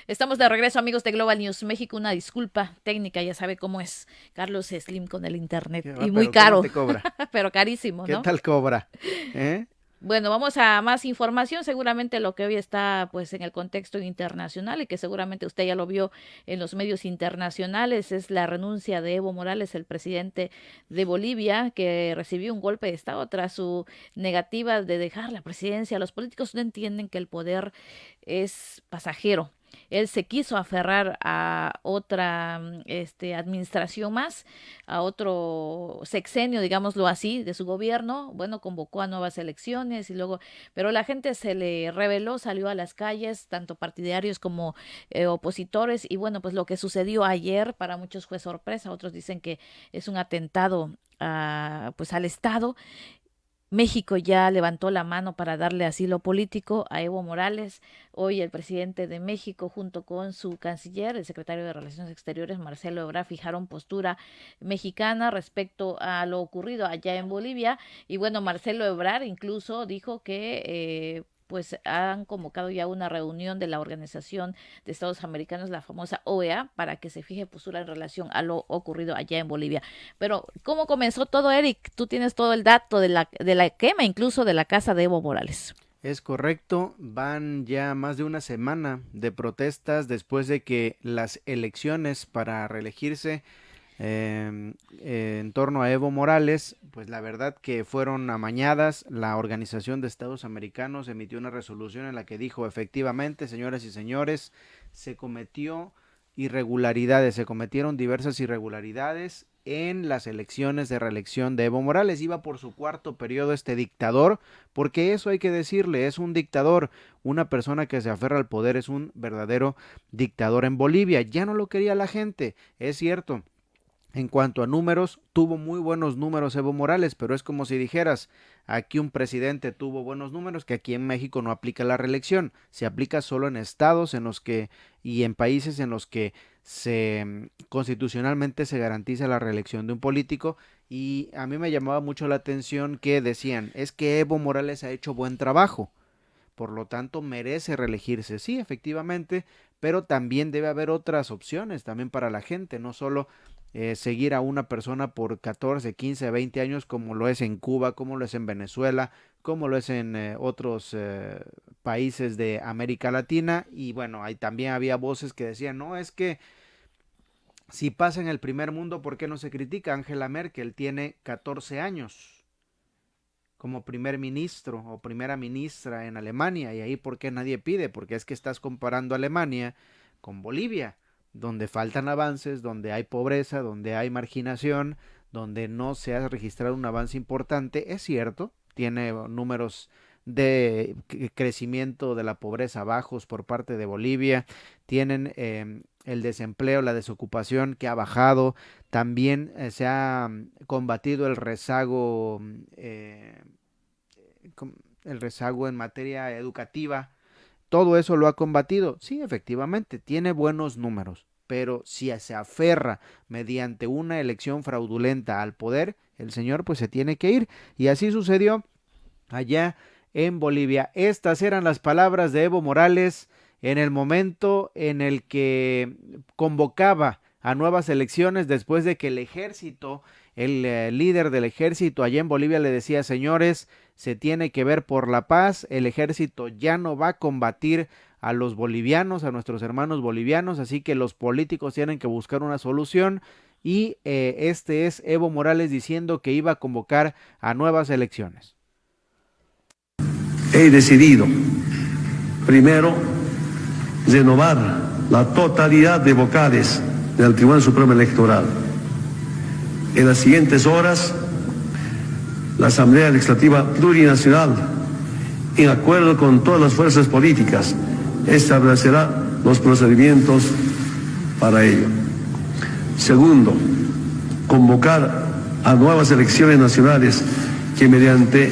Estamos de regreso, amigos de Global News México. Una disculpa técnica, ya sabe cómo es Carlos Slim con el internet. ¿Qué va? Y muy ¿Pero cómo caro, te cobra? pero carísimo, ¿Qué ¿no? tal cobra? ¿Eh? Bueno, vamos a más información. Seguramente lo que hoy está pues en el contexto internacional y que seguramente usted ya lo vio en los medios internacionales es la renuncia de Evo Morales, el presidente de Bolivia, que recibió un golpe de estado tras su negativa de dejar la presidencia. Los políticos no entienden que el poder es pasajero. Él se quiso aferrar a otra administración más, a otro sexenio, digámoslo así, de su gobierno. Bueno, convocó a nuevas elecciones y luego, pero la gente se le rebeló, salió a las calles, tanto partidarios como opositores. Y bueno, pues lo que sucedió ayer para muchos fue sorpresa, otros dicen que es un atentado pues al Estado. México ya levantó la mano para darle asilo político a Evo Morales. Hoy el presidente de México, junto con su canciller, el secretario de Relaciones Exteriores, Marcelo Ebrard, fijaron postura mexicana respecto a lo ocurrido allá en Bolivia. Y bueno, Marcelo Ebrard incluso dijo que pues han convocado ya una reunión de la Organización de Estados Americanos, la famosa OEA, para que se fije postura en relación a lo ocurrido allá en Bolivia. Pero, ¿cómo comenzó todo, Eric? Tú tienes todo el dato de la quema, incluso de la casa de Evo Morales. Es correcto, van ya más de una semana de protestas después de que las elecciones para reelegirse en torno a Evo Morales, pues la verdad que fueron amañadas. La Organización de Estados Americanos emitió una resolución en la que dijo efectivamente, señoras y señores, se cometió irregularidades, se cometieron diversas irregularidades en las elecciones de reelección de Evo Morales. Iba por su cuarto periodo este dictador, porque eso hay que decirle, es un dictador, una persona que se aferra al poder, es un verdadero dictador en Bolivia. Ya no lo quería la gente, es cierto. En cuanto a números, tuvo muy buenos números Evo Morales, pero es como si dijeras, aquí un presidente tuvo buenos números, que aquí en México no aplica la reelección, se aplica solo en estados en los que y en países en los que se constitucionalmente se garantiza la reelección de un político. Y a mí me llamaba mucho la atención que decían, es que Evo Morales ha hecho buen trabajo, por lo tanto merece reelegirse. Sí, efectivamente, pero también debe haber otras opciones también para la gente, no solo seguir a una persona por 14, 15, 20 años como lo es en Cuba, como lo es en Venezuela, como lo es en otros países de América Latina. Y bueno, ahí también había voces que decían, no, es que si pasa en el primer mundo, ¿por qué no se critica? Angela Merkel tiene 14 años como primer ministro o primera ministra en Alemania, y ahí por qué nadie pide, porque es que estás comparando Alemania con Bolivia, donde faltan avances, donde hay pobreza, donde hay marginación, donde no se ha registrado un avance importante. Es cierto, tiene números de crecimiento de la pobreza bajos por parte de Bolivia, tienen el desempleo, la desocupación que ha bajado, también se ha combatido el rezago en materia educativa. Todo eso lo ha combatido. Sí, efectivamente, tiene buenos números, pero si se aferra mediante una elección fraudulenta al poder, el señor pues se tiene que ir. Y así sucedió allá en Bolivia. Estas eran las palabras de Evo Morales en el momento en el que convocaba a nuevas elecciones después de que el ejército, el líder del ejército allá en Bolivia le decía, señores, se tiene que ver por la paz, el ejército ya no va a combatir a los bolivianos, a nuestros hermanos bolivianos, así que los políticos tienen que buscar una solución. Y este es Evo Morales diciendo que iba a convocar a nuevas elecciones. He decidido, primero, renovar la totalidad de vocales del Tribunal Supremo Electoral. En las siguientes horas, la Asamblea Legislativa Plurinacional, en acuerdo con todas las fuerzas políticas, establecerá los procedimientos para ello. Segundo, convocar a nuevas elecciones nacionales que mediante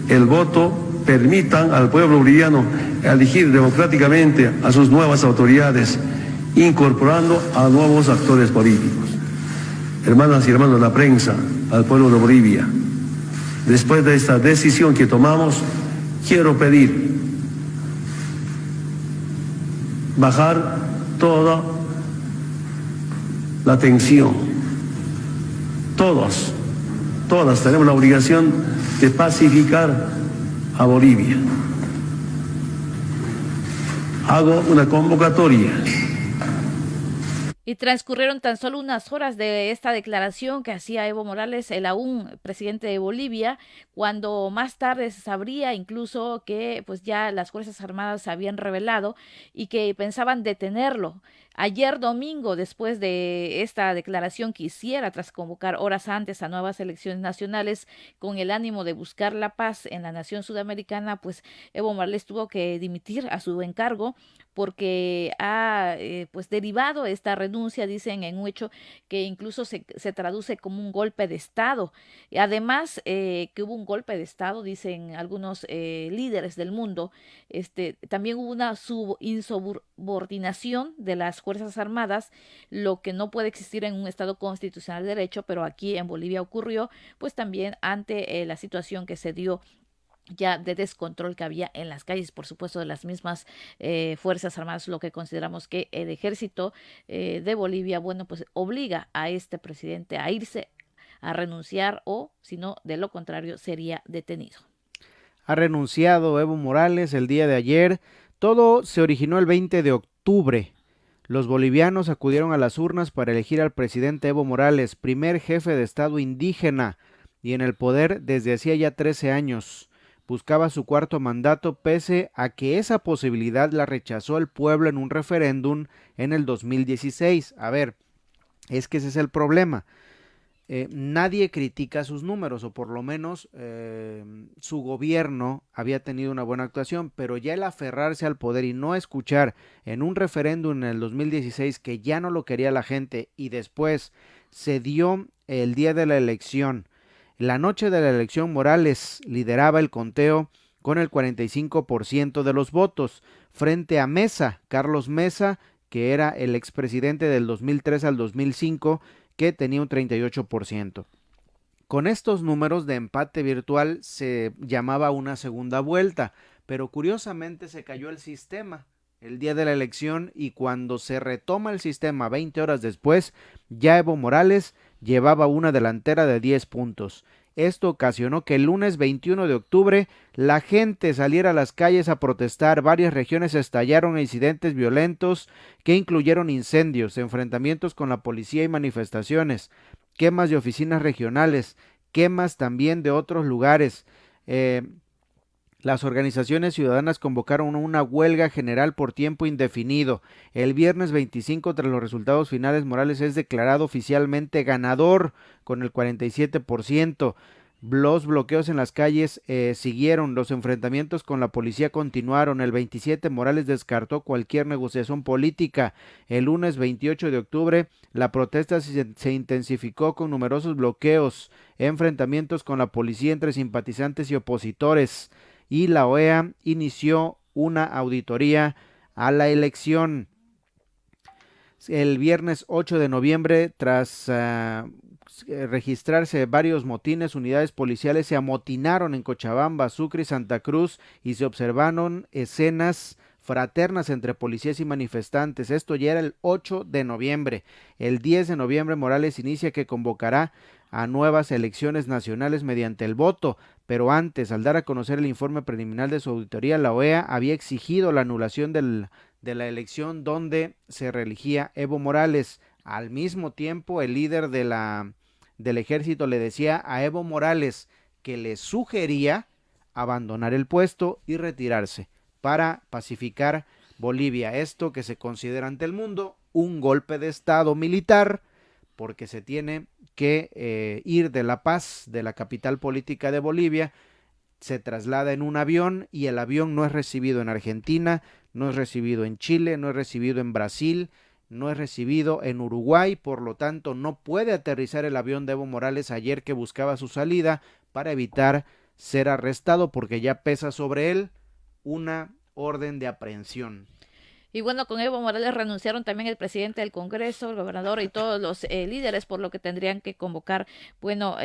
el voto permitan al pueblo boliviano elegir democráticamente a sus nuevas autoridades, incorporando a nuevos actores políticos. Hermanas y hermanos de la prensa, al pueblo de Bolivia, después de esta decisión que tomamos, quiero pedir bajar toda la atención. Todas tenemos la obligación de pacificar a Bolivia. Hago una convocatoria. Y transcurrieron tan solo unas horas de esta declaración que hacía Evo Morales, el aún presidente de Bolivia, cuando más tarde se sabría incluso que pues ya las Fuerzas Armadas se habían revelado y que pensaban detenerlo. Ayer domingo, después de esta declaración que hiciera tras convocar horas antes a nuevas elecciones nacionales con el ánimo de buscar la paz en la nación sudamericana, pues Evo Morales tuvo que dimitir a su encargo porque ha pues derivado esta renuncia, dicen, en un hecho que incluso se traduce como un golpe de Estado. Además, que hubo un golpe de Estado, dicen algunos líderes del mundo, también hubo una insubordinación de las Fuerzas Armadas, lo que no puede existir en un Estado constitucional de derecho, pero aquí en Bolivia ocurrió, pues también ante la situación que se dio ya de descontrol que había en las calles, por supuesto, de las mismas Fuerzas Armadas, lo que consideramos que el ejército de Bolivia, bueno, pues obliga a este presidente a irse, a renunciar o, si no, de lo contrario, sería detenido. Ha renunciado Evo Morales el día de ayer. Todo se originó el 20 de octubre. Los bolivianos acudieron a las urnas para elegir al presidente Evo Morales, primer jefe de Estado indígena y en el poder desde hacía ya 13 años. Buscaba su cuarto mandato pese a que esa posibilidad la rechazó el pueblo en un referéndum en el 2016. A ver, es que ese es el problema. Nadie critica sus números, o por lo menos su gobierno había tenido una buena actuación, pero ya el aferrarse al poder y no escuchar en un referéndum en el 2016 que ya no lo quería la gente y después se dio el día de la elección. La noche de la elección, Morales lideraba el conteo con el 45% de los votos, frente a Mesa, Carlos Mesa, que era el expresidente del 2003 al 2005, que tenía un 38%. Con estos números de empate virtual se llamaba una segunda vuelta, pero curiosamente se cayó el sistema el día de la elección y cuando se retoma el sistema 20 horas después, ya Evo Morales llevaba una delantera de 10 puntos. Esto ocasionó que el lunes 21 de octubre la gente saliera a las calles a protestar. Varias regiones estallaron incidentes violentos que incluyeron incendios, enfrentamientos con la policía y manifestaciones, quemas de oficinas regionales, quemas también de otros lugares. Las organizaciones ciudadanas convocaron una huelga general por tiempo indefinido. El viernes 25, tras los resultados finales, Morales es declarado oficialmente ganador con el 47%. Los bloqueos en las calles siguieron, los enfrentamientos con la policía continuaron. El 27, Morales descartó cualquier negociación política. El lunes 28 de octubre, la protesta se intensificó con numerosos bloqueos, enfrentamientos con la policía entre simpatizantes y opositores. Y la OEA inició una auditoría a la elección. El viernes 8 de noviembre, tras registrarse varios motines, unidades policiales se amotinaron en Cochabamba, Sucre y Santa Cruz y se observaron escenas fraternas entre policías y manifestantes. Esto ya era el 8 de noviembre. El 10 de noviembre Morales inicia que convocará a nuevas elecciones nacionales mediante el voto, pero antes, al dar a conocer el informe preliminar de su auditoría, la OEA había exigido la anulación de la elección donde se reelegía Evo Morales. Al mismo tiempo, el líder del ejército le decía a Evo Morales que le sugería abandonar el puesto y retirarse para pacificar Bolivia. Esto que se considera ante el mundo un golpe de estado militar, porque se tiene que ir de La Paz, de la capital política de Bolivia, se traslada en un avión y el avión no es recibido en Argentina, no es recibido en Chile, no es recibido en Brasil, no es recibido en Uruguay, por lo tanto no puede aterrizar el avión de Evo Morales ayer que buscaba su salida para evitar ser arrestado porque ya pesa sobre él una orden de aprehensión. Y bueno, con Evo Morales renunciaron también el presidente del Congreso, el gobernador y todos los líderes, por lo que tendrían que convocar, bueno,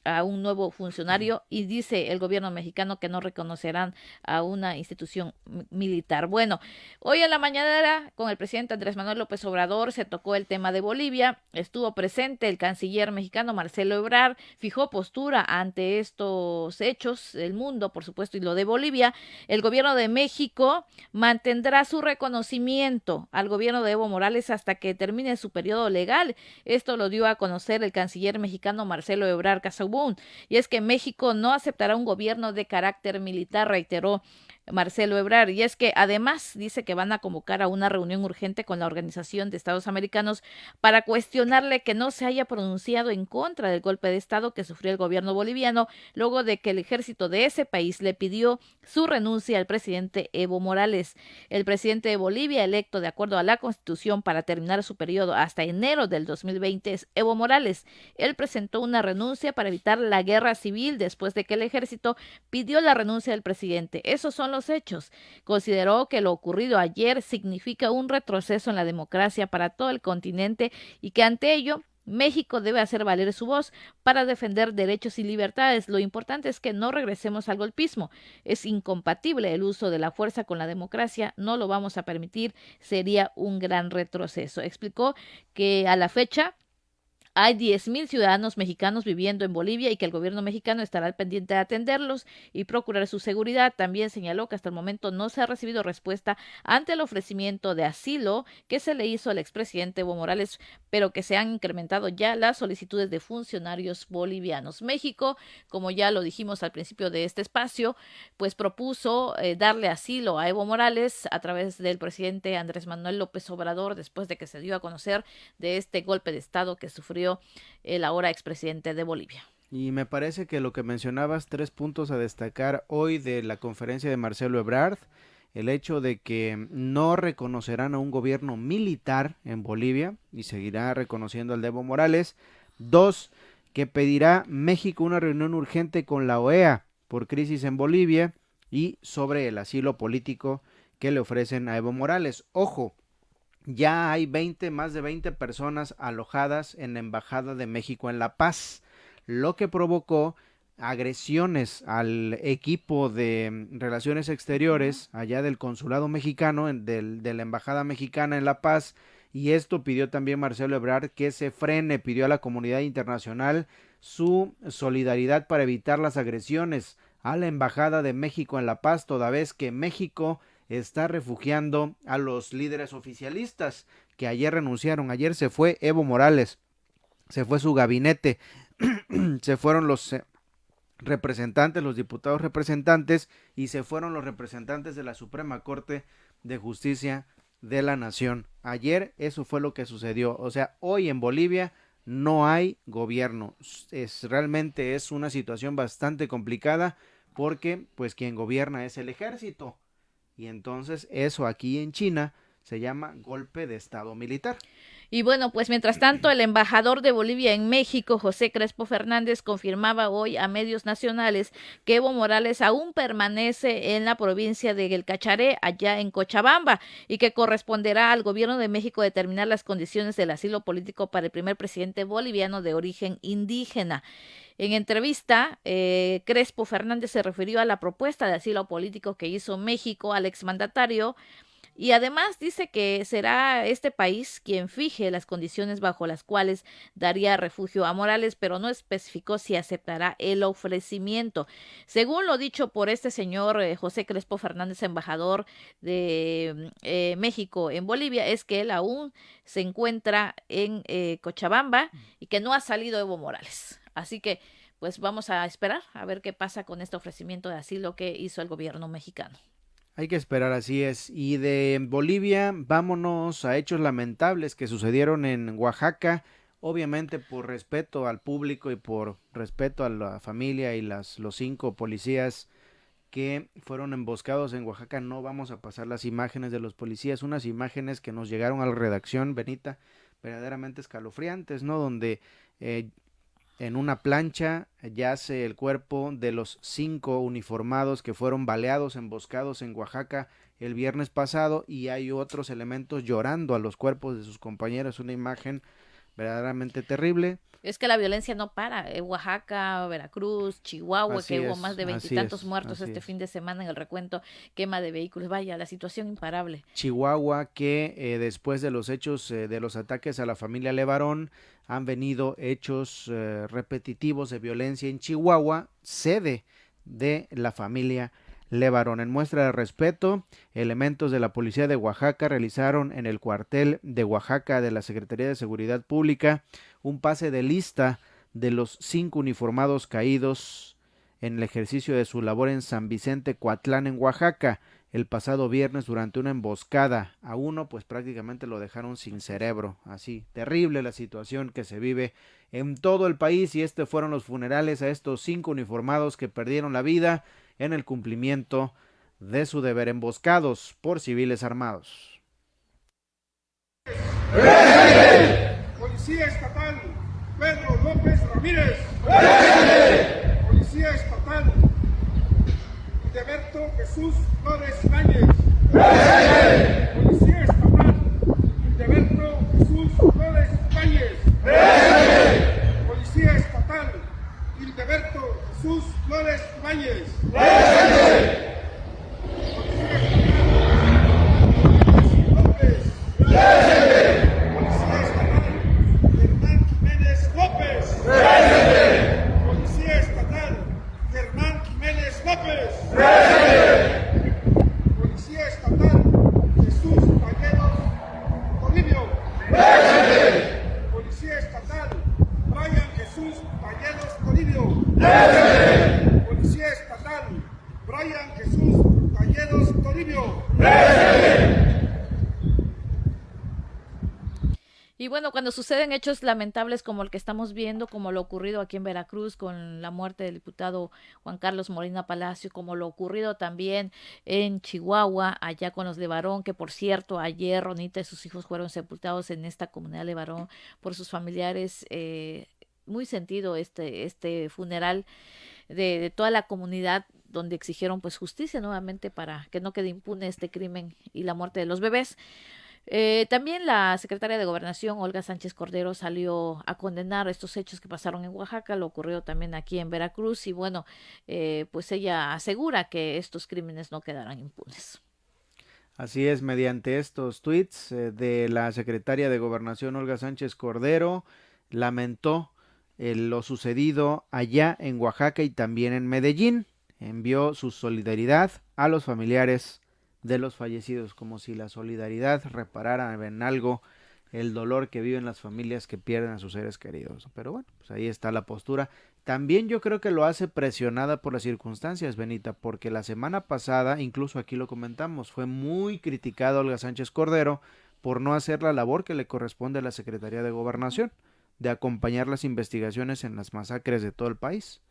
a un nuevo funcionario. Y dice el gobierno mexicano que no reconocerán a una institución militar. Bueno, hoy en la mañana con el presidente Andrés Manuel López Obrador se tocó el tema de Bolivia. Estuvo presente el canciller mexicano Marcelo Ebrard, fijó postura ante estos hechos del mundo, por supuesto, y lo de Bolivia. El gobierno de México mantendrá su reconocimiento al gobierno de Evo Morales hasta que termine su periodo legal. Esto lo dio a conocer el canciller mexicano Marcelo Ebrard Casaubon. Y es que México no aceptará un gobierno de carácter militar, reiteró Marcelo Ebrard, y es que además dice que van a convocar a una reunión urgente con la Organización de Estados Americanos para cuestionarle que no se haya pronunciado en contra del golpe de Estado que sufrió el gobierno boliviano luego de que el ejército de ese país le pidió su renuncia al presidente Evo Morales. El presidente de Bolivia, electo de acuerdo a la Constitución para terminar su periodo hasta enero del 2020, es Evo Morales. Él presentó una renuncia para evitar la guerra civil después de que el ejército pidió la renuncia del presidente. Esos son los hechos. Consideró que lo ocurrido ayer significa un retroceso en la democracia para todo el continente y que ante ello México debe hacer valer su voz para defender derechos y libertades. Lo importante es que no regresemos al golpismo. Es incompatible el uso de la fuerza con la democracia. No lo vamos a permitir. Sería un gran retroceso. Explicó que a la fecha hay 10,000 ciudadanos mexicanos viviendo en Bolivia y que el gobierno mexicano estará al pendiente de atenderlos y procurar su seguridad. También señaló que hasta el momento no se ha recibido respuesta ante el ofrecimiento de asilo que se le hizo al expresidente Evo Morales, pero que se han incrementado ya las solicitudes de funcionarios bolivianos. México, como ya lo dijimos al principio de este espacio, pues propuso darle asilo a Evo Morales a través del presidente Andrés Manuel López Obrador después de que se dio a conocer de este golpe de Estado que sufrió el ahora expresidente de Bolivia. Y me parece que lo que mencionabas, 3 puntos a destacar hoy de la conferencia de Marcelo Ebrard: el hecho de que no reconocerán a un gobierno militar en Bolivia y seguirá reconociendo al de Evo Morales. 2, que pedirá México una reunión urgente con la OEA por crisis en Bolivia y sobre el asilo político que le ofrecen a Evo Morales. Ojo, ya hay más de 20 personas alojadas en la Embajada de México en La Paz, lo que provocó agresiones al equipo de Relaciones Exteriores allá del consulado mexicano, de la Embajada Mexicana en La Paz, y esto pidió también Marcelo Ebrard que se frene, pidió a la comunidad internacional su solidaridad para evitar las agresiones a la Embajada de México en La Paz, toda vez que México está refugiando a los líderes oficialistas que ayer renunciaron. Ayer se fue Evo Morales, se fue su gabinete, se fueron los representantes, los diputados representantes, y se fueron los representantes de la Suprema Corte de Justicia de la Nación. Ayer eso fue lo que sucedió. O sea, hoy en Bolivia no hay gobierno. Realmente es una situación bastante complicada porque pues quien gobierna es el ejército. Y entonces eso aquí en China se llama golpe de estado militar. Y bueno, pues mientras tanto, el embajador de Bolivia en México, José Crespo Fernández, confirmaba hoy a medios nacionales que Evo Morales aún permanece en la provincia de El Cacharé, allá en Cochabamba, y que corresponderá al gobierno de México determinar las condiciones del asilo político para el primer presidente boliviano de origen indígena. En entrevista, Crespo Fernández se refirió a la propuesta de asilo político que hizo México al exmandatario y además dice que será este país quien fije las condiciones bajo las cuales daría refugio a Morales, pero no especificó si aceptará el ofrecimiento. Según lo dicho por este señor José Crespo Fernández, embajador de México en Bolivia, es que él aún se encuentra en Cochabamba y que no ha salido Evo Morales. Así que pues vamos a esperar a ver qué pasa con este ofrecimiento de asilo que hizo el gobierno mexicano. Hay que esperar, así es. Y de Bolivia, vámonos a hechos lamentables que sucedieron en Oaxaca. Obviamente por respeto al público y por respeto a la familia y los 5 policías que fueron emboscados en Oaxaca, no vamos a pasar las imágenes de los policías, unas imágenes que nos llegaron a la redacción, Benita, verdaderamente escalofriantes, ¿no? Donde en una plancha yace el cuerpo de los 5 uniformados que fueron baleados, emboscados en Oaxaca el viernes pasado, y hay otros elementos llorando a los cuerpos de sus compañeros, una imagen verdaderamente terrible. Es que la violencia no para. Oaxaca, Veracruz, Chihuahua, Así que hubo es, más de así veintitantos es, muertos así este es. fin de semana en el recuento, quema de vehículos. Vaya, la situación imparable. Chihuahua, que después de los hechos de los ataques a la familia Levarón, han venido hechos repetitivos de violencia en Chihuahua, sede de la familia Levarón. En muestra de respeto, elementos de la policía de Oaxaca realizaron en el cuartel de Oaxaca de la Secretaría de Seguridad Pública un pase de lista de los 5 uniformados caídos en el ejercicio de su labor en San Vicente Coatlán, en Oaxaca, el pasado viernes durante una emboscada. A uno pues prácticamente lo dejaron sin cerebro. Así, terrible la situación que se vive en todo el país, y fueron los funerales a estos 5 uniformados que perdieron la vida en el cumplimiento de su deber, emboscados por civiles armados. Policía Estatal Pedro López Ramírez. ¡Presente! Policía Estatal Hildeberto Jesús Flores Ibáñez. ¡Presente! Policía Estatal Hildeberto Jesús Flores Ibáñez. ¡Presente! Policía Estatal Hildeberto Jesús Flores Ibáñez. ¡Presente! Policía Estatal Germán Jiménez López. ¡Presente! Policía Estatal Jesús Talleros Toribio. ¡Presente! Policía Estatal Brian Jesús Talleros Toribio. ¡Presente! Policía Estatal Brian Jesús Talleros Toribio. ¡Presente! Y bueno, cuando suceden hechos lamentables como el que estamos viendo, como lo ocurrido aquí en Veracruz con la muerte del diputado Juan Carlos Molina Palacio, como lo ocurrido también en Chihuahua, allá con los Levarón, que por cierto, ayer Ronita y sus hijos fueron sepultados en esta comunidad Levarón por sus familiares, muy sentido este funeral de toda la comunidad, donde exigieron pues justicia nuevamente para que no quede impune este crimen y la muerte de los bebés. También la secretaria de Gobernación, Olga Sánchez Cordero, salió a condenar estos hechos que pasaron en Oaxaca, lo ocurrió también aquí en Veracruz, y bueno, pues ella asegura que estos crímenes no quedarán impunes. Así es, mediante estos tweets de la secretaria de Gobernación, Olga Sánchez Cordero, lamentó lo sucedido allá en Oaxaca y también en Medellín. Envió su solidaridad a los familiares de los fallecidos, como si la solidaridad reparara en algo el dolor que viven las familias que pierden a sus seres queridos. Pero bueno, pues ahí está la postura. También yo creo que lo hace presionada por las circunstancias, Benita, porque la semana pasada, incluso aquí lo comentamos, fue muy criticada Olga Sánchez Cordero por no hacer la labor que le corresponde a la Secretaría de Gobernación, de acompañar las investigaciones en las masacres de todo el país,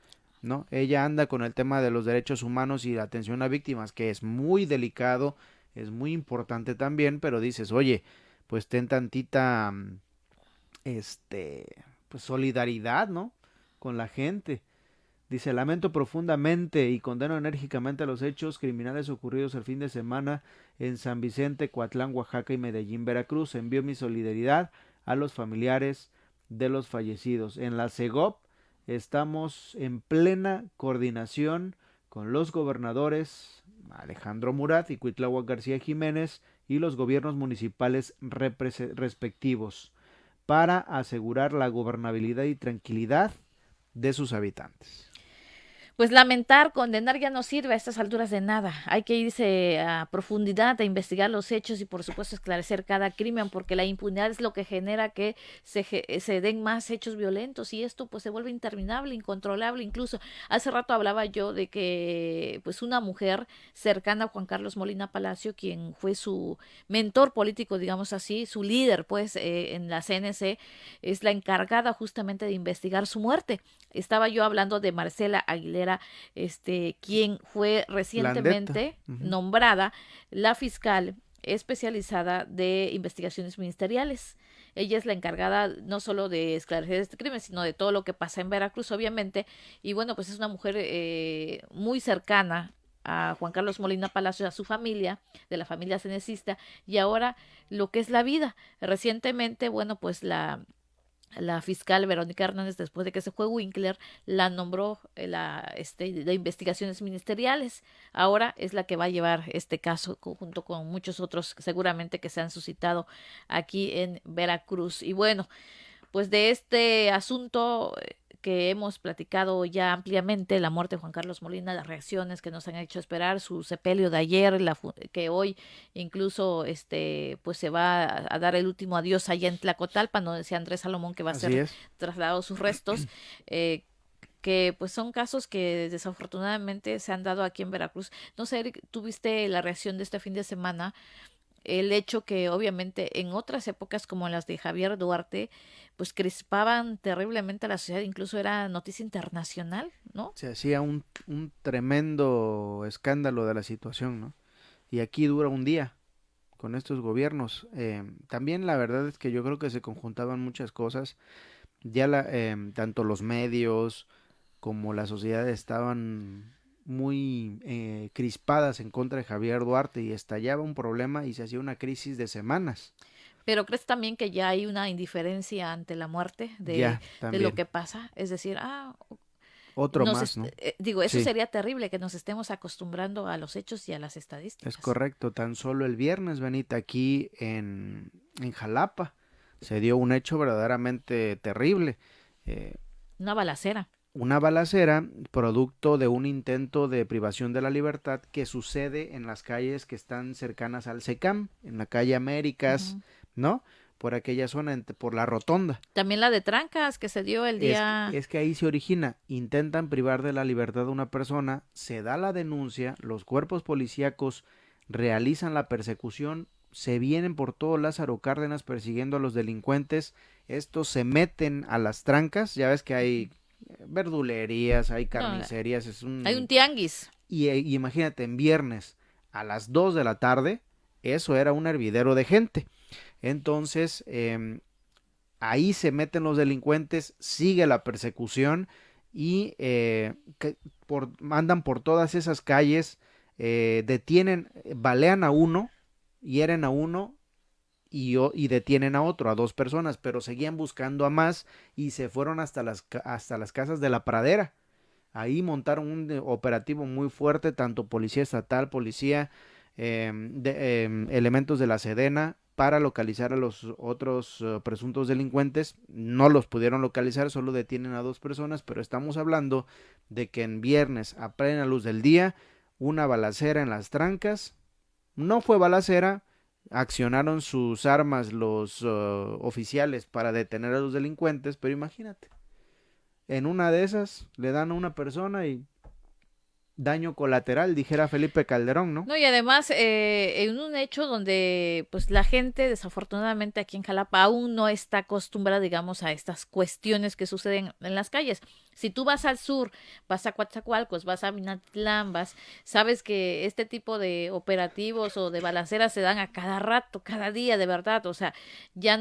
¿no? Ella anda con el tema de los derechos humanos y la atención a víctimas, que es muy delicado, es muy importante también, pero dices, oye, pues ten tantita, pues solidaridad, ¿no? Con la gente. Dice, lamento profundamente y condeno enérgicamente los hechos criminales ocurridos el fin de semana en San Vicente, Coatlán, Oaxaca y Medellín, Veracruz. Envío mi solidaridad a los familiares de los fallecidos. En la CEGOP estamos en plena coordinación con los gobernadores Alejandro Murat y Cuitláhuac García Jiménez y los gobiernos municipales respectivos para asegurar la gobernabilidad y tranquilidad de sus habitantes. Pues lamentar, condenar ya no sirve a estas alturas de nada. Hay que irse a profundidad a investigar los hechos y por supuesto esclarecer cada crimen, porque la impunidad es lo que genera que se den más hechos violentos, y esto pues se vuelve interminable, incontrolable. Incluso hace rato hablaba yo de que pues una mujer cercana a Juan Carlos Molina Palacio, quien fue su mentor político, digamos así, su líder pues en la CNC, es la encargada justamente de investigar su muerte. Estaba yo hablando de Marcela Aguilera, quien fue recientemente nombrada la fiscal especializada de investigaciones ministeriales. Ella es la encargada no solo de esclarecer este crimen, sino de todo lo que pasa en Veracruz, obviamente. Y bueno, pues es una mujer muy cercana a Juan Carlos Molina Palacio, a su familia, de la familia cenecista, y ahora lo que es la vida. Recientemente, bueno, pues la fiscal Verónica Hernández, después de que se fue Winkler, la nombró de investigaciones ministeriales. Ahora es la que va a llevar este caso junto con muchos otros seguramente que se han suscitado aquí en Veracruz. Y bueno, pues de este asunto que hemos platicado ya ampliamente, la muerte de Juan Carlos Molina, las reacciones que nos han hecho esperar, su sepelio de ayer, que hoy incluso pues se va a dar el último adiós allá en Tlacotalpan, donde decía Andrés Salomón que va a ser trasladado sus restos, que pues son casos que desafortunadamente se han dado aquí en Veracruz. No sé, Eric, ¿tú viste la reacción de este fin de semana? El hecho que obviamente en otras épocas como las de Javier Duarte, pues crispaban terriblemente a la sociedad, incluso era noticia internacional, ¿no? Se hacía un tremendo escándalo de la situación, ¿no? Y aquí dura un día con estos gobiernos. También la verdad es que yo creo que se conjuntaban muchas cosas. Ya tanto los medios como la sociedad estaban muy crispadas en contra de Javier Duarte y estallaba un problema y se hacía una crisis de semanas. Pero ¿crees también que ya hay una indiferencia ante la muerte de lo que pasa? Es decir, otro más, ¿no? Digo, eso sería terrible, que nos estemos acostumbrando a los hechos y a las estadísticas. Es correcto, tan solo el viernes, Benita, aquí en Jalapa se dio un hecho verdaderamente terrible. Una balacera. Una balacera producto de un intento de privación de la libertad que sucede en las calles que están cercanas al SECAM, en la calle Américas, ¿no? Por aquella zona, por la rotonda. También la de Trancas, que se dio el día... Es que ahí se origina, intentan privar de la libertad a una persona, se da la denuncia, los cuerpos policíacos realizan la persecución, se vienen por todo Lázaro Cárdenas persiguiendo a los delincuentes, estos se meten a las trancas, ya ves que hay verdulerías, hay carnicerías, hay un tianguis. Y imagínate, en viernes a las 2 de la tarde, eso era un hervidero de gente. Entonces, ahí se meten los delincuentes, sigue la persecución y andan por todas esas calles, detienen, balean a uno, hieren a uno y detienen a otro, a 2 personas, pero seguían buscando a más y se fueron hasta las casas de la Pradera. Ahí montaron un operativo muy fuerte, tanto policía estatal, policía, elementos de la Sedena, para localizar a los otros presuntos delincuentes. No los pudieron localizar, solo detienen a 2 personas, pero estamos hablando de que en viernes, a plena luz del día, una balacera en las trancas. No fue balacera, accionaron sus armas los oficiales para detener a los delincuentes, pero imagínate, en una de esas le dan a una persona y daño colateral, dijera Felipe Calderón, ¿no? No, y además en un hecho donde pues la gente desafortunadamente aquí en Jalapa aún no está acostumbrada, digamos, a estas cuestiones que suceden en las calles. Si tú vas al sur, vas a Coatzacoalcos, vas a Minatitlán, sabes que este tipo de operativos o de balaceras se dan a cada rato, cada día, de verdad. O sea, ya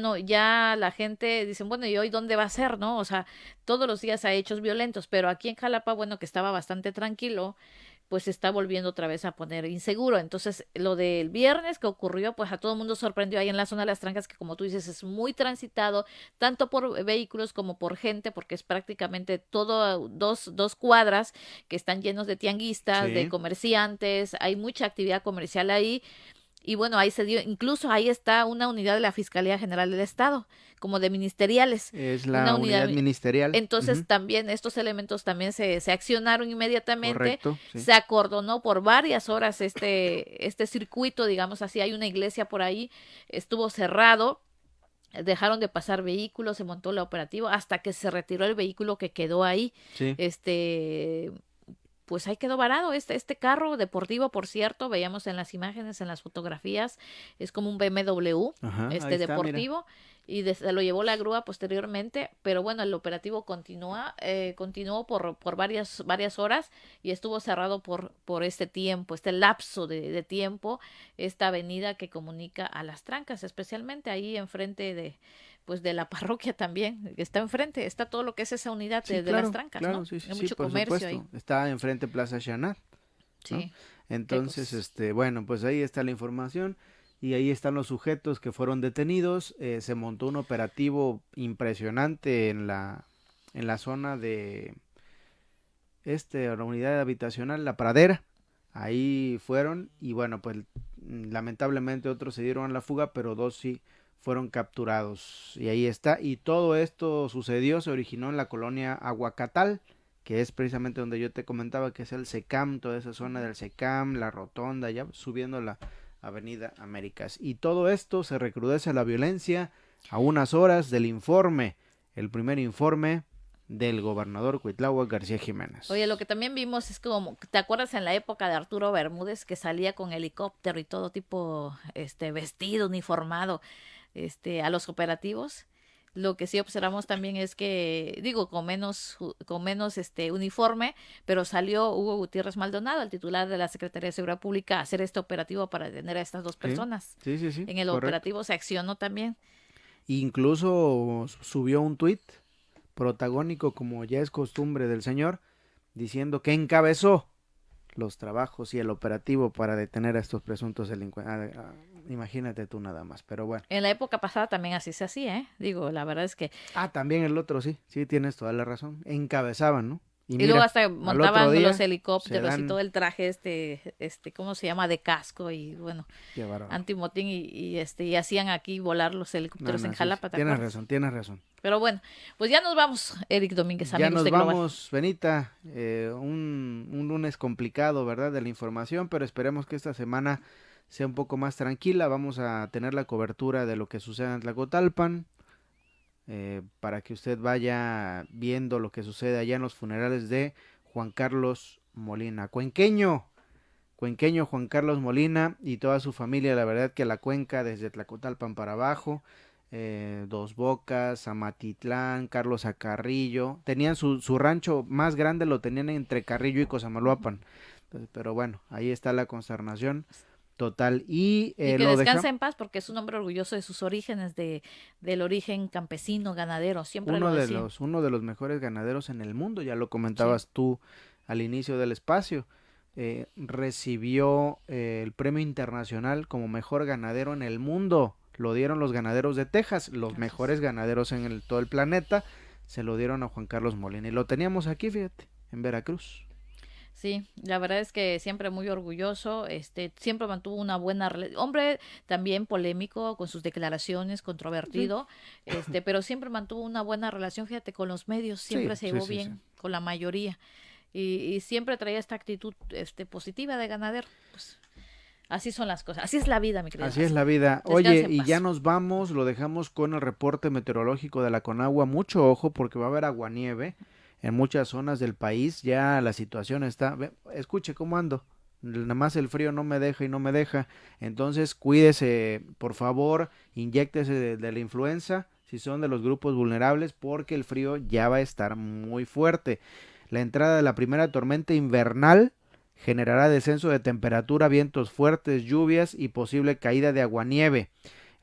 la gente dice, bueno, ¿y hoy dónde va a ser, no? O sea, todos los días hay hechos violentos, pero aquí en Jalapa, bueno, que estaba bastante tranquilo, pues se está volviendo otra vez a poner inseguro. Entonces, lo del viernes que ocurrió, pues a todo el mundo sorprendió ahí en la zona de las Trancas, que como tú dices, es muy transitado, tanto por vehículos como por gente, porque es prácticamente todo dos cuadras que están llenos de tianguistas, de comerciantes, hay mucha actividad comercial ahí. Y bueno, ahí se dio, incluso ahí está una unidad de la Fiscalía General del Estado, como de ministeriales. Es la unidad ministerial. Entonces también estos elementos también se accionaron inmediatamente. Correcto, sí. Se acordonó por varias horas este circuito, digamos así, hay una iglesia por ahí, estuvo cerrado. Dejaron de pasar vehículos, se montó el operativo hasta que se retiró el vehículo que quedó ahí. Sí. Pues ahí quedó varado este carro deportivo, por cierto, veíamos en las imágenes, en las fotografías, es como un BMW, deportivo, y se lo llevó la grúa posteriormente, pero bueno, el operativo continuó por varias horas y estuvo cerrado por este tiempo, este lapso de tiempo, esta avenida que comunica a Las Trancas, especialmente ahí enfrente de la parroquia también, que está enfrente, está todo lo que es esa unidad de Las Trancas, claro, ¿no? Sí, Hay mucho por comercio supuesto. ahí. Está enfrente Plaza Xanat. ¿no? Sí. Entonces, bueno, pues ahí está la información y ahí están los sujetos que fueron detenidos. Se montó un operativo impresionante en la zona de la unidad habitacional La Pradera. Ahí fueron y bueno, pues lamentablemente otros se dieron a la fuga, pero 2 sí fueron capturados. Y ahí está. Y todo esto se originó en la colonia Aguacatal, que es precisamente donde yo te comentaba que es el SECAM, toda esa zona del SECAM, la Rotonda, ya subiendo la Avenida Américas. Y todo esto se recrudece la violencia a unas horas del informe, el primer informe del gobernador Cuitláhuac García Jiménez. Oye, lo que también vimos es como, ¿te acuerdas en la época de Arturo Bermúdez que salía con helicóptero y todo tipo vestido, uniformado, a los operativos? Lo que sí observamos también es que, digo, con menos uniforme, pero salió Hugo Gutiérrez Maldonado, el titular de la Secretaría de Seguridad Pública, a hacer este operativo para detener a estas 2 personas. Sí. En el operativo se accionó también. Incluso subió un tuit protagónico, como ya es costumbre del señor, diciendo que encabezó los trabajos y el operativo para detener a estos presuntos delincuentes. Imagínate tú nada más, pero bueno. En la época pasada también así se hacía, ¿eh? Digo, la verdad es que... También el otro sí tienes toda la razón, encabezaban, ¿no? Y mira, luego hasta montaban los día helicópteros y todo el traje ¿cómo se llama? De casco y bueno, antimotín y hacían aquí volar los helicópteros en Jalapa. Tienes razón. Pero bueno, pues ya nos vamos, Eric Domínguez, ya nos vamos, Benita, un lunes complicado, ¿verdad? De la información, pero esperemos que esta semana sea un poco más tranquila. Vamos a tener la cobertura de lo que sucede en Tlacotalpan, para que usted vaya viendo lo que sucede allá en los funerales de Juan Carlos Molina, cuenqueño Juan Carlos Molina y toda su familia. La verdad que la cuenca desde Tlacotalpan para abajo, Dos Bocas, Amatitlán, Carlos Acarrillo, tenían su rancho más grande, lo tenían entre Carrillo y Cosamaloapan. Entonces, pero bueno, ahí está la consternación total. Y que descanse en paz, porque es un hombre orgulloso de sus orígenes, del origen campesino, ganadero, siempre uno de los mejores ganaderos en el mundo, ya lo comentabas tú al inicio del espacio. Recibió el premio internacional como mejor ganadero en el mundo. Lo dieron los ganaderos de Texas, los mejores ganaderos en todo el planeta. Se lo dieron a Juan Carlos Molina y lo teníamos aquí, fíjate, en Veracruz. Sí, la verdad es que siempre muy orgulloso, siempre mantuvo una buena hombre también polémico con sus declaraciones, controvertido, pero siempre mantuvo una buena relación, fíjate, con los medios, siempre se llevó bien con la mayoría y siempre traía esta actitud positiva de ganadero. Pues así son las cosas, así es la vida, mi querido. Así es la vida. Oye, y ya nos vamos, lo dejamos con el reporte meteorológico de la Conagua. Mucho ojo porque va a haber aguanieve en muchas zonas del país. Ya la situación está, escuche cómo ando, nada más el frío no me deja, entonces cuídese, por favor, inyéctese de la influenza si son de los grupos vulnerables, porque el frío ya va a estar muy fuerte. La entrada de la primera tormenta invernal generará descenso de temperatura, vientos fuertes, lluvias y posible caída de aguanieve.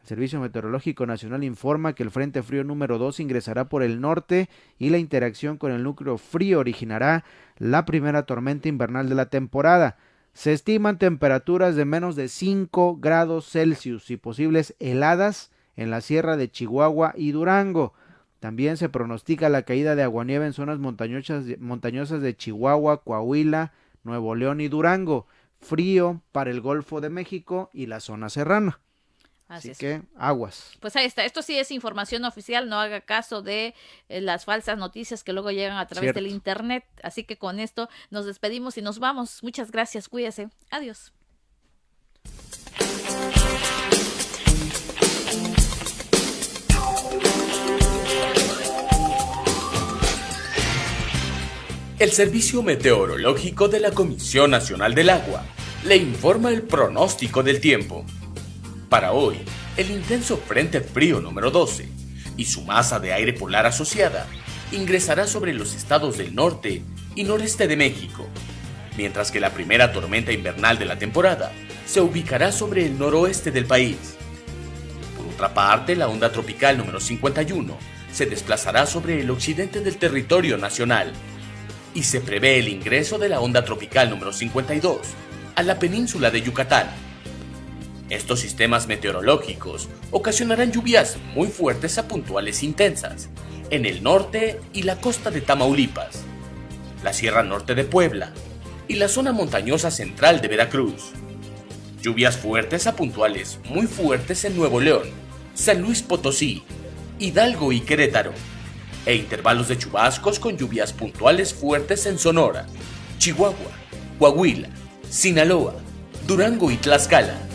El Servicio Meteorológico Nacional informa que el Frente Frío número 2 ingresará por el norte y la interacción con el núcleo frío originará la primera tormenta invernal de la temporada. Se estiman temperaturas de menos de 5 grados Celsius y posibles heladas en la sierra de Chihuahua y Durango. También se pronostica la caída de aguanieve en zonas montañosas de Chihuahua, Coahuila, Nuevo León y Durango. Frío para el Golfo de México y la zona serrana. Así que aguas. Pues ahí está, esto sí es información oficial, no haga caso de las falsas noticias que luego llegan a través del internet. Así que con esto nos despedimos y nos vamos. Muchas gracias, cuídese. Adiós. El Servicio Meteorológico de la Comisión Nacional del Agua le informa el pronóstico del tiempo. Para hoy, el intenso Frente Frío número 12 y su masa de aire polar asociada ingresará sobre los estados del norte y noreste de México, mientras que la primera tormenta invernal de la temporada se ubicará sobre el noroeste del país. Por otra parte, la onda tropical número 51 se desplazará sobre el occidente del territorio nacional. y se prevé el ingreso de la onda tropical número 52 a la península de Yucatán. Estos sistemas meteorológicos ocasionarán lluvias muy fuertes a puntuales intensas en el norte y la costa de Tamaulipas, la Sierra Norte de Puebla y la zona montañosa central de Veracruz. Lluvias fuertes a puntuales muy fuertes en Nuevo León, San Luis Potosí, Hidalgo y Querétaro, e intervalos de chubascos con lluvias puntuales fuertes en Sonora, Chihuahua, Coahuila, Sinaloa, Durango y Tlaxcala.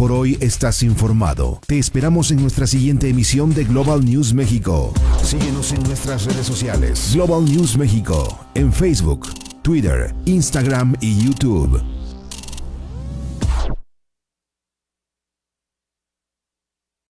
Por hoy estás informado. Te esperamos en nuestra siguiente emisión de Global News México. Síguenos en nuestras redes sociales. Global News México en Facebook, Twitter, Instagram y YouTube.